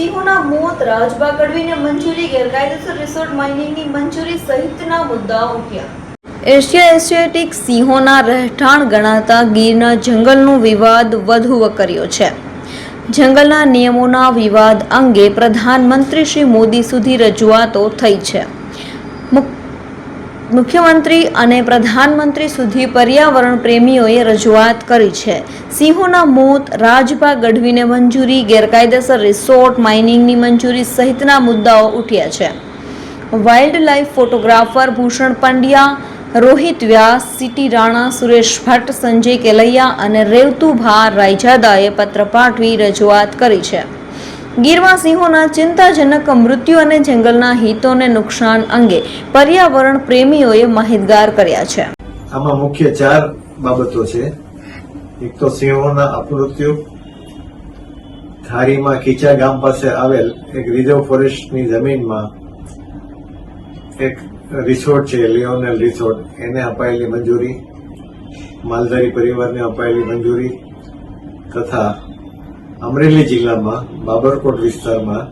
સિંહોના મોત, રાજભા ગઢવીને મંજૂરી, ગેરકાયદેસર રિસોર્ટ માઇનિંગની મંજૂરી સહિતના મુદ્દાઓ ઉઠ્યા। એશિયા એશિયાટિક સિંહોના રહેઠાણ ગણાતા ગીરના જંગલનો વિવાદ વધુ વકર્યો છે। જંગલના નિયમોના વિવાદ અંગે પ્રધાનમંત્રી શ્રી મોદી સુધી રજૂઆતો થઈ છે। મુખ્યમંત્રી અને પ્રધાનમંત્રી સુધી પર્યાવરણ પ્રેમીઓએ રજૂઆત કરી છે। સિંહોના મોત, રાજભા ગઢવીને મંજૂરી, ગેરકાયદેસર રિસોર્ટ માઇનિંગની મંજૂરી સહિતના મુદ્દાઓ ઉઠ્યા છે। Wild life photographer Bhushan Pandya, Rohit Vyas, C T Rana, Suresh Bhatt, Sanjay Kelaiya અને રેવતુભા રાયજાદાએ પત્ર પાઠવી રજૂઆત કરી છે। ગીરમાં સિંહોના ચિંતાજનક મૃત્યુ અને જંગલના હિતોને નુકસાન અંગે પર્યાવરણ પ્રેમીઓએ માહિતગાર કર્યા છે। આમાં મુખ્ય 4 બાબતો છે। એક તો સિંહોના અપમૃત્યુ, ધારીમાં ખીચા ગામ પાસે આવેલ એક રિઝર્વ ફોરેસ્ટની જમીનમાં એક રિસોર્ટ છે, લિયોનેલ રિસોર્ટ, એને અપાયેલી મંજૂરી, માલધારી પરિવારને અપાયેલી મંજૂરી તથા અમરેલી જિલ્લામાં બાબરકોટ વિસ્તારમાં